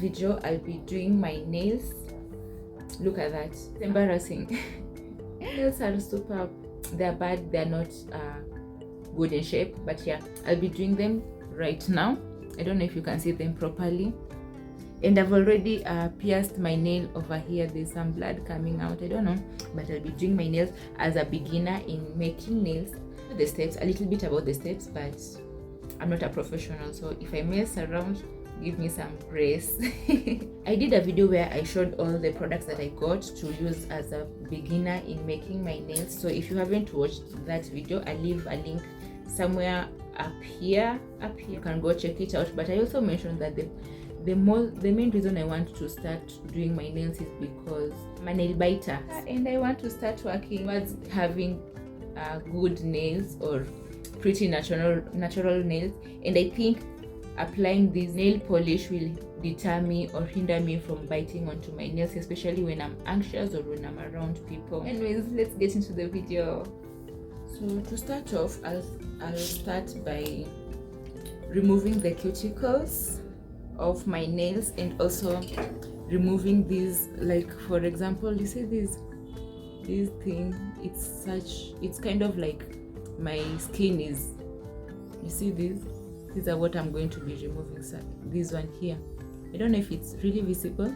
video I'll be doing my nails. Look at that, it's embarrassing. Nails are super, they're bad, they're not good in shape, but yeah, I'll be doing them right now. I don't know if you can see them properly, and I've already pierced my nail over here. There's some blood coming out, I don't know, but I'll be doing my nails as a beginner in making nails. The steps, a little bit about the steps, but I'm not a professional, so if I mess around, give me some grace. I did a video where I showed all the products that I got to use as a beginner in making my nails, so if you haven't watched that video, I'll leave a link somewhere up here. You can go check it out. But I also mentioned that the main reason I want to start doing my nails is because I'm a nail biter, and I want to start working towards having good nails, or pretty natural nails, and I think applying this nail polish will deter me or hinder me from biting onto my nails, especially when I'm anxious or when I'm around people. Anyways, let's get into the video. So to start off, I'll start by removing the cuticles of my nails, and also removing these, like for example, you see this thing, it's kind of like my skin is, you see these are what I'm going to be removing. So this one here, I don't know if it's really visible.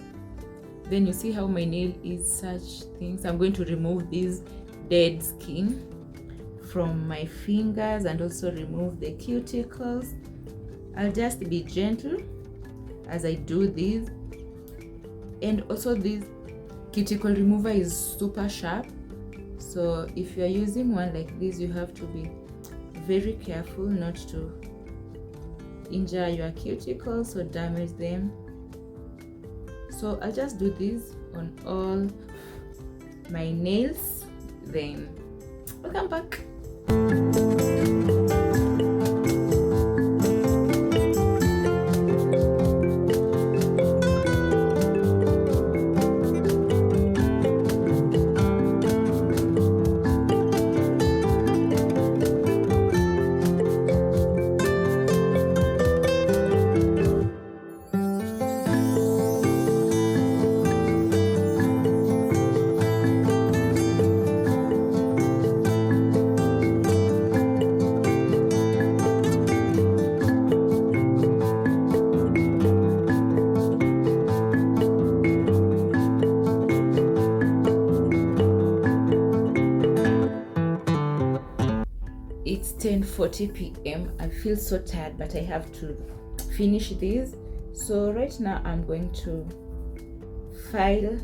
Then you see how my nail is such things. I'm going to remove this dead skin from my fingers and also remove the cuticles. I'll just be gentle as I do this. And also this cuticle remover is super sharp, so if you're using one like this, you have to be very careful not to injure your cuticles or damage them. So I'll just do this on all my nails, then welcome back. It's 10:40 p.m. I feel so tired, but I have to finish this. So right now I'm going to file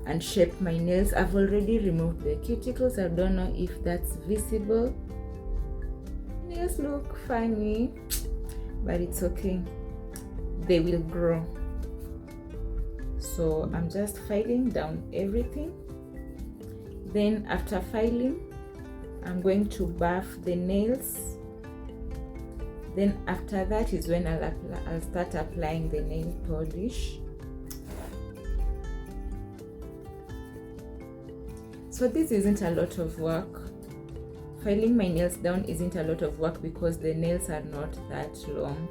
and shape my nails. I've already removed the cuticles. I don't know if that's visible. Nails look funny, but it's okay, they will grow. So I'm just filing down everything. Then after filing, I'm going to buff the nails. Then after that is when I'll start applying the nail polish. So this isn't a lot of work. Filing my nails down isn't a lot of work because the nails are not that long,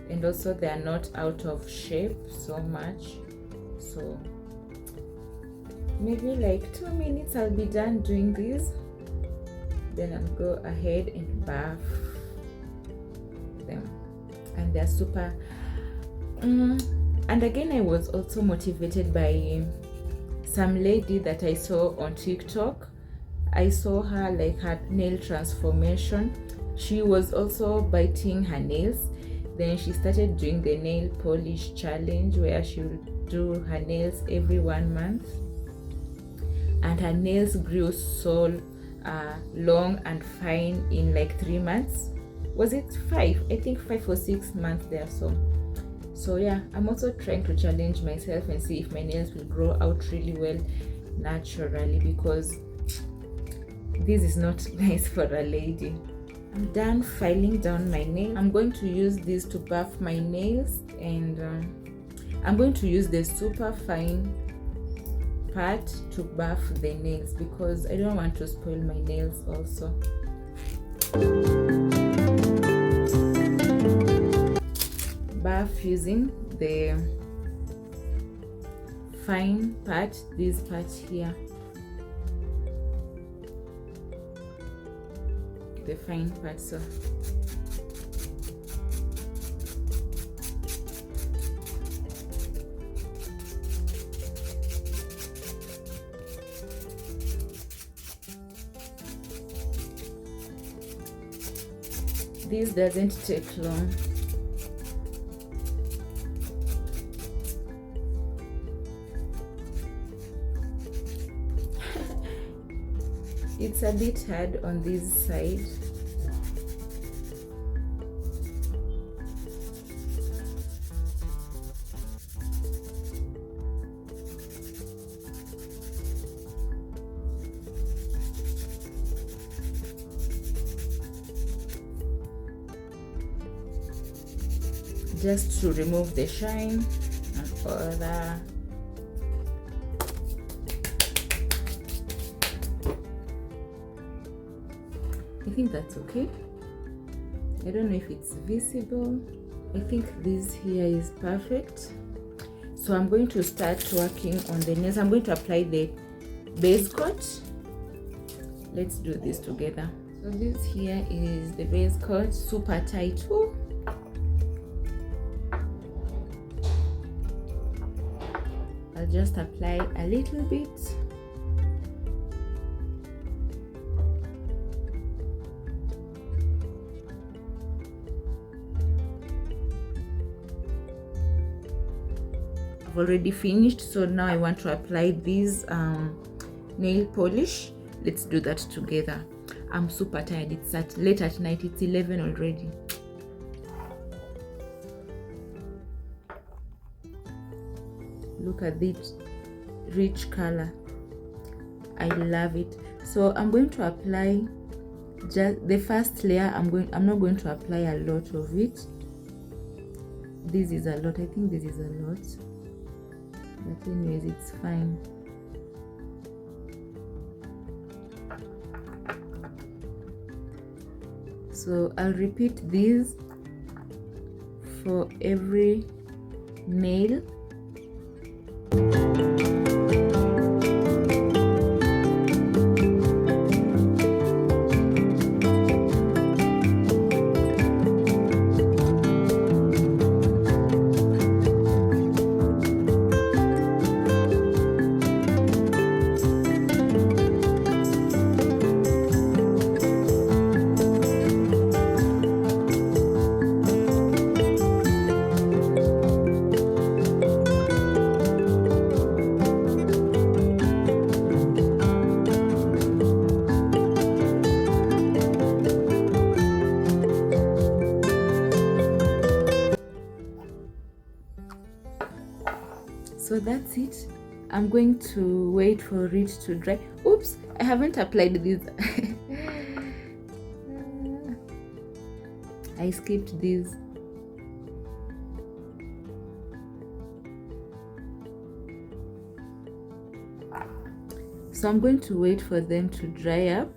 and also they are not out of shape so much. So maybe like 2 minutes I'll be done doing this. Then I'll go ahead and buff them, and they're super and again, I was also motivated by some lady that I saw on TikTok. I saw her, like, her nail transformation. She was also biting her nails. Then she started doing the nail polish challenge, where she would do her nails every 1 month, and her nails grew so long and fine in like 3 months. Was it 5? I think 5 or 6 months there. So yeah, I'm also trying to challenge myself and see if my nails will grow out really well naturally, because this is not nice for a lady. I'm done filing down my nail. I'm going to use this to buff my nails, and I'm going to use the super fine part to buff the nails because I don't want to spoil my nails also. buff using the fine part, this part here, the fine part. So this doesn't take long. It's a bit hard on this side. Just to remove the shine and all that. I think that's okay. I don't know if it's visible. I think this here is perfect. So I'm going to start working on the nails. I'm going to apply the base coat. Let's do this together. So this here is the base coat, super tight. Ooh. I'll just apply a little bit. I've already finished, so now I want to apply this nail polish. Let's do that together. I'm super tired. It's late at night. It's 11 already. Look at this rich color. I love it. So I'm going to apply just the first layer. I'm not going to apply a lot of it. This is a lot. I think this is a lot, but anyways, it's fine. So I'll repeat this for every nail. So that's it. I'm going to wait for it to dry. Oops, I haven't applied this. I skipped this. So I'm going to wait for them to dry up.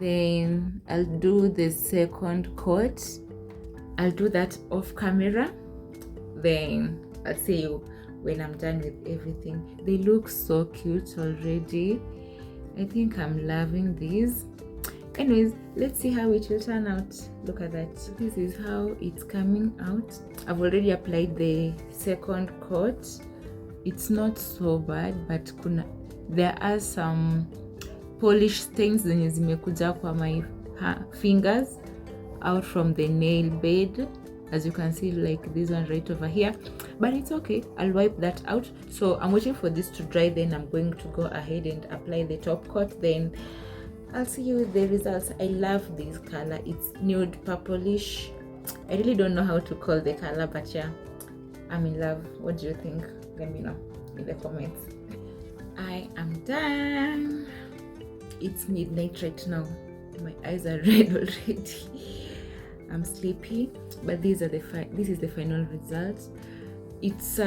Then I'll do the second coat. I'll do that off camera. Then I'll see you when I'm done with everything. They look so cute already. I think I'm loving these. Anyways, let's see how it will turn out. Look at that. This is how it's coming out. I've already applied the second coat. It's not so bad, but there are some polish stains zenye zimekuja kwa my fingers out from the nail bed, as you can see, like this one right over here, but it's okay. I'll wipe that out. So I'm waiting for this to dry, then I'm going to go ahead and apply the top coat. Then I'll see you with the results. I love this color. It's nude purplish. I really don't know how to call the color, but yeah, I'm in love. What do you think? Let me know in the comments. I am done. It's midnight right now. My eyes are red already. I'm sleepy, but this is the final result. It's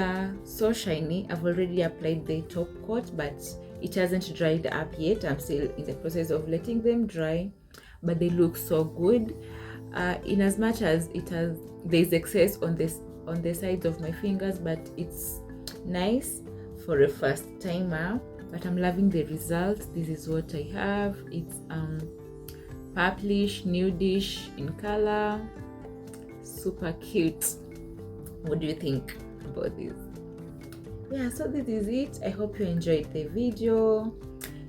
so shiny. I've already applied the top coat, but it hasn't dried up yet. I'm still in the process of letting them dry, but they look so good. In as much as there's excess on the sides of my fingers, but it's nice for a first timer. But I'm loving the results. This is what I have. It's purplish nudish in color, super cute. What do you think about this? Yeah, so this is it. I hope you enjoyed the video.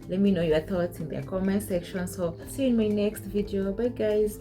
Let me know your thoughts in the comment section. So see you in my next video. Bye guys.